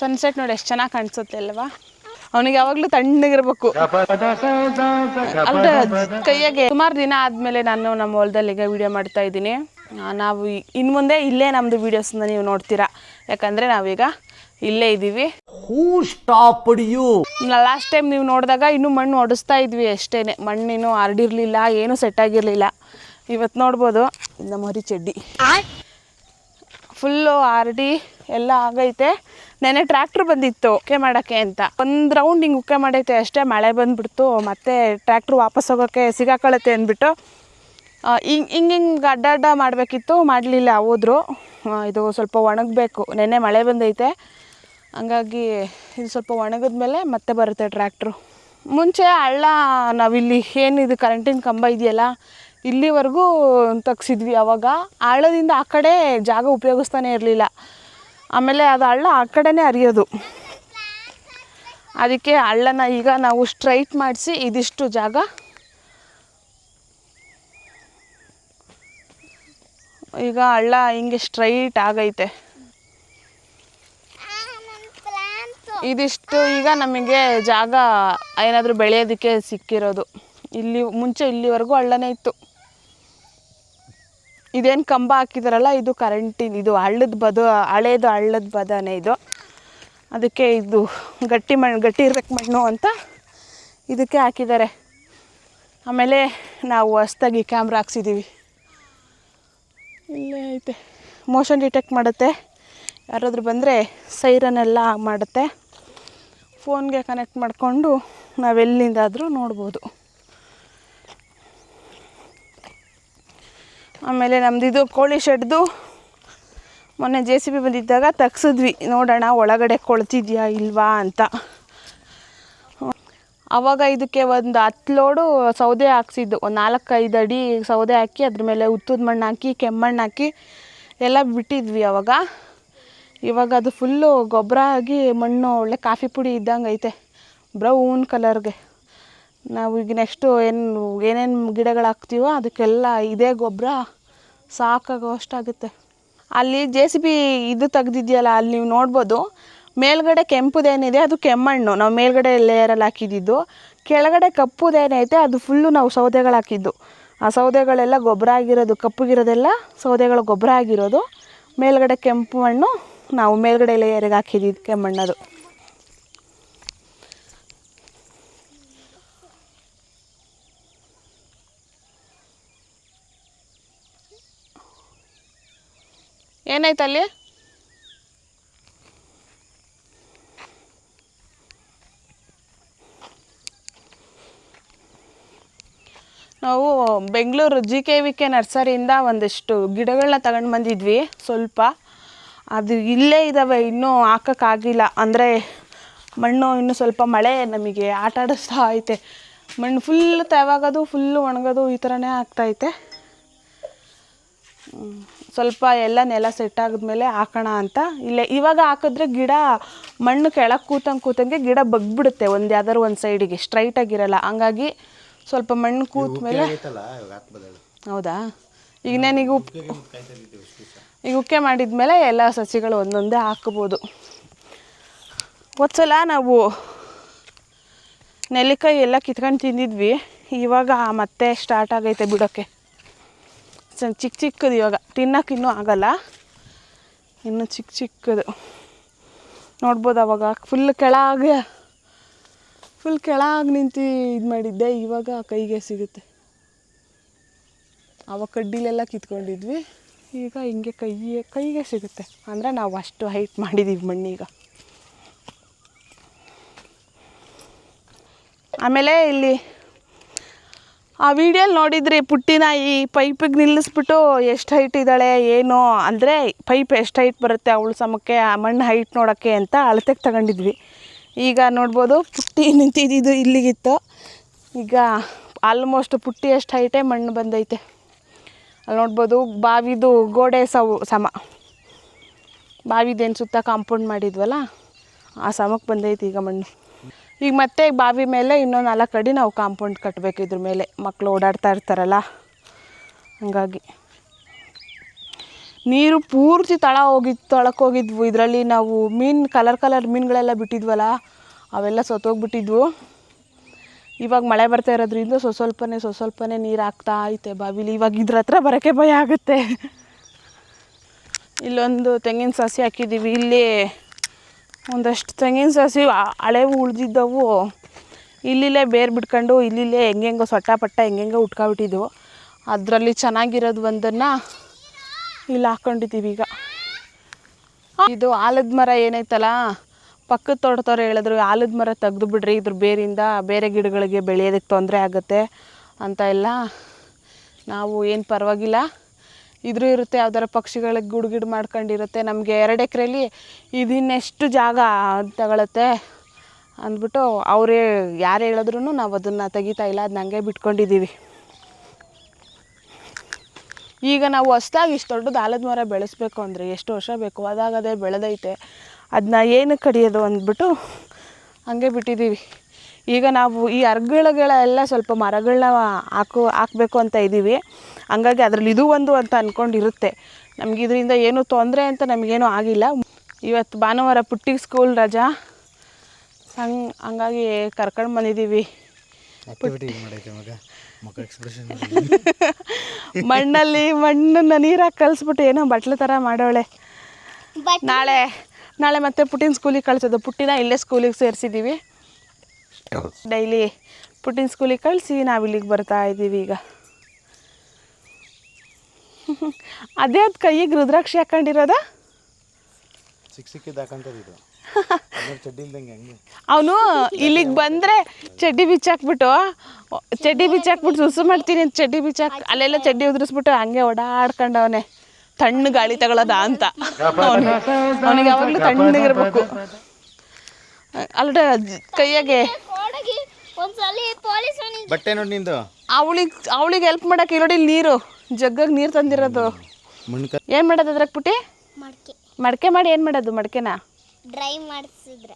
Sunset ನೋಡಿ ಎಷ್ಟು ಚೆನ್ನಾಗಿ ಕಾಣಿಸುತ್ತೆ ಅಲ್ವಾ. ಅವನಿಗೆ ಯಾವಾಗಲೂ ತಣ್ಣಗಿರ್ಬೇಕು. ಅಲ್ಲದೆ ಕೈಯಾಗೆ ಸುಮಾರು ದಿನ ಆದಮೇಲೆ ನಾನು ನಮ್ಮ ಹೊಲದಲ್ಲಿ ಈಗ ವೀಡಿಯೋ ಮಾಡ್ತಾ ಇದ್ದೀನಿ. ನಾವು ಇನ್ನು ಮುಂದೆ ಇಲ್ಲೇ ನಮ್ಮದು ವೀಡಿಯೋಸ್ನ ನೀವು ನೋಡ್ತೀರಾ, ಯಾಕಂದರೆ ನಾವೀಗ ಇಲ್ಲೇ ಇದ್ದೀವಿ. ಲಾಸ್ಟ್ ಟೈಮ್ ನೀವು ನೋಡಿದಾಗ ಇನ್ನೂ ಮಣ್ಣು ಹೊಡಿಸ್ತಾ ಇದ್ವಿ ಅಷ್ಟೇ, ಮಣ್ಣಿನೂ ಹರಡಿರಲಿಲ್ಲ, ಏನೂ ಸೆಟ್ ಆಗಿರಲಿಲ್ಲ. ಇವತ್ತು ನೋಡ್ಬೋದು ನಮ್ಮ ಮರಿ ಚಡ್ಡಿ ಫುಲ್ಲು ಹರಡಿ ಎಲ್ಲ ಆಗೈತೆ. ನೆನೆ ಟ್ರ್ಯಾಕ್ಟ್ರ್ ಬಂದಿತ್ತು ಉಕ್ಕೆ ಮಾಡೋಕ್ಕೆ ಅಂತ, ಒಂದು ರೌಂಡ್ ಹಿಂಗೆ ಉಕ್ಕೆ ಮಾಡೈತೆ ಅಷ್ಟೇ, ಮಳೆ ಬಂದುಬಿಡ್ತು. ಮತ್ತೆ ಟ್ರ್ಯಾಕ್ಟ್ರ್ ವಾಪಸ್ ಹೋಗೋಕ್ಕೆ ಸಿಗಾಕೊಳ್ಳುತ್ತೆ ಅಂದ್ಬಿಟ್ಟು ಹಿಂಗೆ ಅಡ್ಡ ಮಾಡಬೇಕಿತ್ತು, ಮಾಡಲಿಲ್ಲ. ಹೋದ್ರು. ಇದು ಸ್ವಲ್ಪ ಒಣಗಬೇಕು, ನೆನ್ನೆ ಮಳೆ ಬಂದೈತೆ, ಹಂಗಾಗಿ ಇದು ಸ್ವಲ್ಪ ಒಣಗಿದ್ಮೇಲೆ ಮತ್ತೆ ಬರುತ್ತೆ ಟ್ರ್ಯಾಕ್ಟ್ರು. ಮುಂಚೆ ಹಳ್ಳ ನಾವಿಲ್ಲಿ ಏನಿದು ಕರೆಂಟಿನ ಕಂಬ ಇದೆಯಲ್ಲ, ಇಲ್ಲಿವರೆಗೂ ತೆಗ್ಸಿದ್ವಿ. ಅವಾಗ ಹಳ್ಳದಿಂದ ಆ ಕಡೆ ಜಾಗ ಉಪಯೋಗಿಸ್ತಾನೆ ಇರಲಿಲ್ಲ. ಆಮೇಲೆ ಅದು ಹಳ್ಳ ಆ ಕಡೆನೇ ಹರಿಯೋದು, ಅದಕ್ಕೆ ಹಳ್ಳನ ಈಗ ನಾವು ಸ್ಟ್ರೈಟ್ ಮಾಡಿಸಿ ಇದಿಷ್ಟು ಜಾಗ ಈಗ ಹಳ್ಳ ಹಿಂಗೆ ಸ್ಟ್ರೈಟ್ ಆಗೈತೆ. ಇದಿಷ್ಟು ಈಗ ನಮಗೆ ಜಾಗ ಏನಾದರೂ ಬೆಳೆಯೋದಕ್ಕೆ ಸಿಕ್ಕಿರೋದು. ಇಲ್ಲಿ ಮುಂಚೆ ಇಲ್ಲಿವರೆಗೂ ಹಳ್ಳನೇ ಇತ್ತು. ಇದೇನು ಕಂಬ ಹಾಕಿದಾರಲ್ಲ, ಇದು ಕರೆಂಟಿನ, ಇದು ಹಳ್ಳದ ಬದು, ಹಳೇದು ಹಳ್ಳದ ಬದನೇ ಇದು. ಅದಕ್ಕೆ ಇದು ಗಟ್ಟಿ ಇರ್ಬೇಕು ಮಣ್ಣು ಅಂತ ಇದಕ್ಕೆ ಹಾಕಿದ್ದಾರೆ. ಆಮೇಲೆ ನಾವು ಹೊಸ್ದಾಗಿ ಕ್ಯಾಮ್ರಾ ಹಾಕ್ಸಿದ್ದೀವಿ. ಇಲ್ಲೇ ಐತೆ, ಮೋಷನ್ ಡಿಟೆಕ್ಟ್ ಮಾಡುತ್ತೆ, ಯಾರಾದರೂ ಬಂದರೆ ಸೈರನ್ನೆಲ್ಲ ಮಾಡುತ್ತೆ. ಫೋನ್ಗೆ ಕನೆಕ್ಟ್ ಮಾಡಿಕೊಂಡು ನಾವೆಲ್ಲಿಂದಾದರೂ ನೋಡ್ಬೋದು. ಆಮೇಲೆ ನಮ್ಮದಿದು ಕೋಳಿ ಶೆಡ್ದು ಮೊನ್ನೆ JCB ಬಂದಿದ್ದಾಗ ತೆಗ್ಸಿದ್ವಿ, ನೋಡೋಣ ಒಳಗಡೆ ಕೊಳ್ತಿದ್ಯಾ ಇಲ್ವಾ ಅಂತ. ಆವಾಗ ಇದಕ್ಕೆ ಒಂದು 10 ಲೋಡು ಸೌದೆ ಹಾಕ್ಸಿದ್ದು, ಒಂದು 4-5 ಅಡಿ ಸೌದೆ ಹಾಕಿ ಅದ್ರ ಮೇಲೆ ಉತ್ತದ ಮಣ್ಣು ಹಾಕಿ ಕೆಮ್ಮಣ್ಣು ಹಾಕಿ ಎಲ್ಲ ಬಿಟ್ಟಿದ್ವಿ ಅವಾಗ. ಇವಾಗ ಅದು ಫುಲ್ಲು ಗೊಬ್ಬರ ಆಗಿ ಮಣ್ಣು ಒಳ್ಳೆ ಕಾಫಿ ಪುಡಿ ಇದ್ದಂಗೆ ಐತೆ, ಬ್ರೌನ್ ಕಲರ್ಗೆ. ನಾವು ಈಗ ನೆಕ್ಸ್ಟು ಏನೇನು ಗಿಡಗಳು ಹಾಕ್ತೀವೋ ಅದಕ್ಕೆಲ್ಲ ಇದೇ ಗೊಬ್ಬರ ಸಾಕಾಗೋ ಅಷ್ಟಾಗುತ್ತೆ. ಅಲ್ಲಿ JCB ಇದು ತೆಗ್ದಿದೆಯಲ್ಲ, ಅಲ್ಲಿ ನೀವು ನೋಡ್ಬೋದು ಮೇಲ್ಗಡೆ ಕೆಂಪುದೇನಿದೆ ಅದು ಕೆಮ್ಮಣ್ಣು, ನಾವು ಮೇಲ್ಗಡೆ ಲೇಯರಲ್ಲಿ ಹಾಕಿದ್ದು. ಕೆಳಗಡೆ ಕಪ್ಪುದೇನೈತೆ ಅದು ಫುಲ್ಲು ನಾವು ಸೌದೆಗಳು ಹಾಕಿದ್ದು. ಆ ಸೌದೆಗಳೆಲ್ಲ ಗೊಬ್ಬರ ಆಗಿರೋದು, ಕಪ್ಪುಗಿರೋದೆಲ್ಲ ಸೌದೆಗಳು ಗೊಬ್ಬರ ಆಗಿರೋದು. ಮೇಲ್ಗಡೆ ಕೆಂಪು ಮಣ್ಣು ನಾವು ಮೇಲ್ಗಡೆ ಲೇಯರಿಗೆ ಹಾಕಿದ್ದು ಕೆಮ್ಮಣ್ಣದು. ಏನಾಯ್ತಲ್ಲಿ? ನಾವು ಬೆಂಗಳೂರು GKVK ನರ್ಸರಿಯಿಂದ ಒಂದಿಷ್ಟು ಗಿಡಗಳನ್ನ ತಗೊಂಡು ಬಂದಿದ್ವಿ. ಸ್ವಲ್ಪ ಅದು ಇಲ್ಲೇ ಇದ್ದಾವೆ, ಇನ್ನೂ ಹಾಕೋಕ್ಕಾಗಿಲ್ಲ. ಅಂದರೆ ಮಣ್ಣು ಇನ್ನೂ ಸ್ವಲ್ಪ ಮಳೆ ನಮಗೆ ಆಟ ಆಡಿಸ್ತಾ ಐತೆ. ಮಣ್ಣು ಫುಲ್ ತೆವಾಗೋದು, ಫುಲ್ಲು ಒಣಗೋದು, ಈ ಥರನೇ ಆಗ್ತಾಯಿದೆ. ಸ್ವಲ್ಪ ಎಲ್ಲ ನೆಲ ಸೆಟ್ ಆಗಿದ್ಮೇಲೆ ಹಾಕೋಣ ಅಂತ. ಇಲ್ಲೇ ಇವಾಗ ಹಾಕಿದ್ರೆ ಗಿಡ ಮಣ್ಣು ಕೆಳಗೆ ಕೂತಂಗೆ ಗಿಡ ಬಗ್ಬಿಡುತ್ತೆ, ಒಂದು ಯಾವ್ದಾದ್ರು ಒಂದು ಸೈಡಿಗೆ ಸ್ಟ್ರೈಟಾಗಿರಲ್ಲ. ಹಂಗಾಗಿ ಸ್ವಲ್ಪ ಮಣ್ಣು ಕೂತ ಮೇಲೆ. ಹೌದಾ? ಈಗ ನಾನೀಗ ಈಗ ಉಕ್ಕೆ ಮಾಡಿದ್ಮೇಲೆ ಎಲ್ಲ ಸಸಿಗಳು ಒಂದೊಂದೇ ಹಾಕ್ಬೋದು. ಒಂದ್ಸಲ ನಾವು ನೆಲ್ಲಿಕಾಯಿ ಎಲ್ಲ ಕಿತ್ಕೊಂಡು ತಿಂದಿದ್ವಿ, ಇವಾಗ ಮತ್ತೆ ಸ್ಟಾರ್ಟ್ ಆಗೈತೆ ಬಿಡೋಕ್ಕೆ. ಚಿಕ್ಕದು ಇವಾಗ ತಿನ್ನೋಕೆ ಇನ್ನೂ ಆಗೋಲ್ಲ, ಇನ್ನೂ ಚಿಕ್ಕದು ನೋಡ್ಬೋದು. ಅವಾಗ ಫುಲ್ ಕೆಳಗೆ ನಿಂತು ಇದು ಮಾಡಿದ್ದೆ, ಇವಾಗ ಕೈಗೆ ಸಿಗುತ್ತೆ. ಆವಾಗ ಕಡ್ಡಿಲೆಲ್ಲ ಕಿತ್ಕೊಂಡಿದ್ವಿ, ಈಗ ಹಿಂಗೆ ಕೈಗೆ ಸಿಗುತ್ತೆ. ಅಂದರೆ ನಾವು ಅಷ್ಟು ಹೈಟ್ ಮಾಡಿದ್ದೀವಿ ಮಣ್ಣೀಗ. ಆಮೇಲೆ ಇಲ್ಲಿ ಆ ವಿಡಿಯೋಲಿ ನೋಡಿದ್ರಿ, ಪುಟ್ಟಿನ ಈ ಪೈಪಿಗೆ ನಿಲ್ಲಿಸ್ಬಿಟ್ಟು ಎಷ್ಟು ಹೈಟ್ ಇದ್ದಾಳೆ ಏನು ಅಂದರೆ ಪೈಪ್ ಎಷ್ಟು ಹೈಟ್ ಬರುತ್ತೆ ಅವಳು ಸಮಕ್ಕೆ ಆ ಮಣ್ಣು ಹೈಟ್ ನೋಡೋಕ್ಕೆ ಅಂತ ಅಳತೆಗೆ ತಗೊಂಡಿದ್ವಿ. ಈಗ ನೋಡ್ಬೋದು ಪುಟ್ಟಿ ನಿಂತಿದ್ದು ಇಲ್ಲಿಗಿತ್ತು, ಈಗ ಆಲ್ಮೋಸ್ಟ್ ಪುಟ್ಟಿ ಎಷ್ಟು ಹೈಟೇ ಮಣ್ಣು ಬಂದೈತೆ. ಅಲ್ಲಿ ನೋಡ್ಬೋದು ಬಾವಿದು ಗೋಡೆ ಸಮ, ಬಾವಿದೇನು ಸುತ್ತ ಕಾಂಪೌಂಡ್ ಮಾಡಿದ್ವಲ್ಲ ಆ ಸಮಕ್ಕೆ ಬಂದೈತೆ ಈಗ ಮಣ್ಣು. ಈಗ ಮತ್ತೆ ಬಾವಿ ಮೇಲೆ ಇನ್ನೊಂದು 4 ಅಡಿ ನಾವು ಕಾಂಪೌಂಡ್ ಕಟ್ಟಬೇಕು ಇದ್ರ ಮೇಲೆ, ಮಕ್ಕಳು ಓಡಾಡ್ತಾ ಇರ್ತಾರಲ್ಲ ಹಂಗಾಗಿ. ನೀರು ಪೂರ್ತಿ ತಳಕ್ಕೆ ಹೋಗಿದ್ವು. ಇದರಲ್ಲಿ ನಾವು ಮೀನು ಕಲರ್ ಮೀನುಗಳೆಲ್ಲ ಬಿಟ್ಟಿದ್ವಲ್ಲ, ಅವೆಲ್ಲ ಸತ್ತೋಗ್ಬಿಟ್ಟಿದ್ವು. ಇವಾಗ ಮಳೆ ಬರ್ತಾ ಇರೋದ್ರಿಂದ ಸ್ವಲ್ಪನೇ ನೀರು ಹಾಕ್ತಾ ಐತೆ ಬಾವಿಲಿ. ಇವಾಗ ಇದ್ರ ಹತ್ರ ಬರೋಕ್ಕೆ ಭಯ ಆಗುತ್ತೆ. ಇಲ್ಲೊಂದು ತೆಂಗಿನ ಸಸಿ ಹಾಕಿದ್ದೀವಿ. ಇಲ್ಲಿ ಒಂದಷ್ಟು ತೆಂಗಿನ ಸಸಿ ಹಳೆವು ಉಳಿದಿದ್ದವು ಇಲ್ಲಿಲೇ ಬೇರು ಬಿಟ್ಕೊಂಡು ಇಲ್ಲಿಲೇ ಹೆಂಗೆಂಗೋ ಸೊಟ್ಟ ಹೆಂಗೆಂಗೋ ಉಟ್ಕೊಬಿಟ್ಟಿದ್ವು. ಅದರಲ್ಲಿ ಚೆನ್ನಾಗಿರೋದು ಒಂದನ್ನು ಇಲ್ಲಿ ಹಾಕ್ಕೊಂಡಿದ್ದೀವಿ ಈಗ. ಇದು ಆಲದ ಮರ ಏನೈತಲ್ಲ, ಪಕ್ಕದ ತೋಟದವ್ರು ಹೇಳಿದ್ರು ಆಲದ ಮರ ತೆಗೆದು ಬಿಡ್ರಿ, ಇದ್ರ ಬೇರಿಂದ ಬೇರೆ ಗಿಡಗಳಿಗೆ ಬೆಳೆಯೋದಕ್ಕೆ ತೊಂದರೆ ಆಗುತ್ತೆ ಅಂತ ಎಲ್ಲ. ನಾವು ಏನು ಪರವಾಗಿಲ್ಲ, ಇದ್ರೂ ಇರುತ್ತೆ ಯಾವ್ದಾರ ಪಕ್ಷಿಗಳಿಗೆ ಗುಡ್ಗಿಡ್ ಮಾಡ್ಕೊಂಡಿರುತ್ತೆ. ನಮಗೆ 2 ಎಕರೆಲಿ ಇದಿನ್ನೆಷ್ಟು ಜಾಗ ತಗೊಳುತ್ತೆ ಅಂದ್ಬಿಟ್ಟು ಅವರೇ ಯಾರು ಹೇಳಿದ್ರು ನಾವು ಅದನ್ನು ತೆಗಿತಾ ಇಲ್ಲ, ಅದನ್ನ ಹಂಗೆ ಬಿಟ್ಕೊಂಡಿದ್ದೀವಿ. ಈಗ ನಾವು ಹೊಸ್ದಾಗಿ ಇಷ್ಟು ದೊಡ್ಡದು ಆಲದ ಮರ ಬೆಳೆಸ್ಬೇಕು ಅಂದರೆ ಎಷ್ಟು ವರ್ಷ ಬೇಕು, ಅದೇ ಬೆಳೆದೈತೆ, ಅದನ್ನ ಏನು ಕಡಿಯೋದು ಅಂದ್ಬಿಟ್ಟು ಹಂಗೆ ಬಿಟ್ಟಿದ್ದೀವಿ. ಈಗ ನಾವು ಈ ಅರ್ಗಳಗಳೆಲ್ಲ ಸ್ವಲ್ಪ ಮರಗಳನ್ನ ಹಾಕಬೇಕು ಅಂತ ಇದ್ದೀವಿ. ಹಂಗಾಗಿ ಅದರಲ್ಲಿ ಇದು ಒಂದು ಅಂತ ಅಂದ್ಕೊಂಡಿರುತ್ತೆ. ನಮ್ಗೆ ಇದರಿಂದ ಏನೂ ತೊಂದರೆ ಅಂತ ನಮಗೇನೂ ಆಗಿಲ್ಲ. ಇವತ್ತು ಭಾನುವಾರ ಪುಟ್ಟಿಗೆ ಸ್ಕೂಲ್ ರಜಾ, ಹಂಗಾಗಿ ಕರ್ಕೊಂಡು ಬಂದಿದ್ದೀವಿ. ಮಣ್ಣನ್ನು ನೀರಾಗಿ ಕಲಿಸ್ಬಿಟ್ಟು ಏನೋ ಬಟ್ಲು ಥರ ಮಾಡೋಳೆ. ನಾಳೆ ಮತ್ತೆ ಪುಟ್ಟಿನ ಸ್ಕೂಲಿಗೆ ಕಳಿಸೋದು. ಪುಟ್ಟಿನ ಇಲ್ಲೇ ಸ್ಕೂಲಿಗೆ ಸೇರಿಸಿದ್ದೀವಿ. ಡೈಲಿ ಪುಟ್ಟಿನ ಸ್ಕೂಲಿಗೆ ಕಳಿಸಿ ನಾವು ಇಲ್ಲಿಗೆ ಬರ್ತಾ ಇದ್ದೀವಿ ಈಗ. ಅದೇ ಅದು ಕೈಗೆ ರುದ್ರಾಕ್ಷಿ ಹಾಕೊಂಡಿರೋದ ಅವನು ಇಲ್ಲಿಗೆ ಬಂದರೆ ಚಡ್ಡಿ ಬಿಚ್ಚಾಕ್ಬಿಟ್ಟು ಸುಸು ಮಾಡ್ತೀನಿ ಅಂತ ಚಡ್ಡಿ ಅಲ್ಲೆಲ್ಲ ಚಡ್ಡಿ ಉದುರಿಸ್ಬಿಟ್ಟು ಹಂಗೆ ಓಡಾಡ್ಕೊಂಡವನೆ. ತಣ್ಣು ಗಾಳಿ ತಗೊಳ್ಳೋದ ಅಂತ ಅವನಿಗೆ ಯಾವಾಗಲೂ ತಣ್ಣಗಿರ್ಬೇಕು. ಅಲ್ಡ ಕೈಯಾಗೆ ಬಟ್ಟೆ ನೋಡಿ ನಿಂದು. ಅವಳಿಗೆ ಹೆಲ್ಪ್ ಮಾಡಕ್ಕೆ ನೋಡಿ ನೀರು ಜಗ್ಗಾಗ ನೀರು ತಂದಿರೋದು. ಏನು ಮಾಡೋದು ಅದ್ರಾಗ ಪುಟ್ಟಿ? ಮಡಕೆ ಮಾಡಿ ಏನು ಮಾಡೋದು? ಮಡಕೆನ ಡ್ರೈ ಮಾಡಿಸಿದ್ರೆ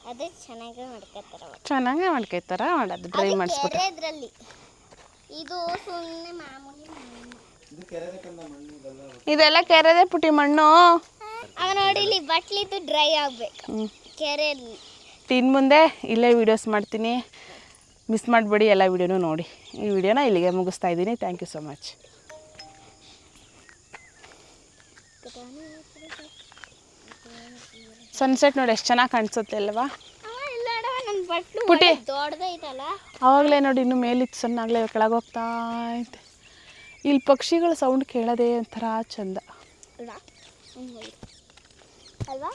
ಅದು ಚೆನ್ನಾಗಿ ಮಾಡ್ಕೊತಾರ ಮಾಡೋದು. ಡ್ರೈ ಮಾಡಿಸ್ಬಿಟ್ರೆ ಇದು ಸುಮ್ಮನೆ ಮಾಮೂಲಿ ಇದೆಲ್ಲ ಕೆರೆದೆ ಪುಟ್ಟಿ ಮಣ್ಣು. ನೋಡಿ ಇಲ್ಲಿ ಬಟ್ಲಿದ್ದು ಡ್ರೈ ಆಗಬೇಕು ಕೆರೆಯಲ್ಲಿ. ಇನ್ನು ಮುಂದೆ ಇಲ್ಲೇ ವೀಡಿಯೋಸ್ ಮಾಡ್ತೀನಿ, ಮಿಸ್ ಮಾಡಬೇಡಿ. ಎಲ್ಲ ವೀಡಿಯೋನೂ ನೋಡಿ. ಈ ವಿಡಿಯೋನ ಇಲ್ಲಿಗೆ ಮುಗಿಸ್ತಾ ಇದ್ದೀನಿ. Thank you so much. Sunset ನೋಡಿ ಎಷ್ಟು ಚೆನ್ನಾಗಿ ಕಾಣಿಸುತ್ತೆ ಅಲ್ವಾ ಪುಟಿ? ಆವಾಗಲೇ ನೋಡಿ ಇನ್ನು ಮೇಲಿತ್ತು ಸಣ್ಣಾಗಲೇ ಕೆಳಗೆ ಹೋಗ್ತಾ ಐತೆ. ಇಲ್ಲಿ ಪಕ್ಷಿಗಳ ಸೌಂಡ್ ಕೇಳೋದೇ ಒಂಥರ ಚಂದ ಅಲ್ವಾ?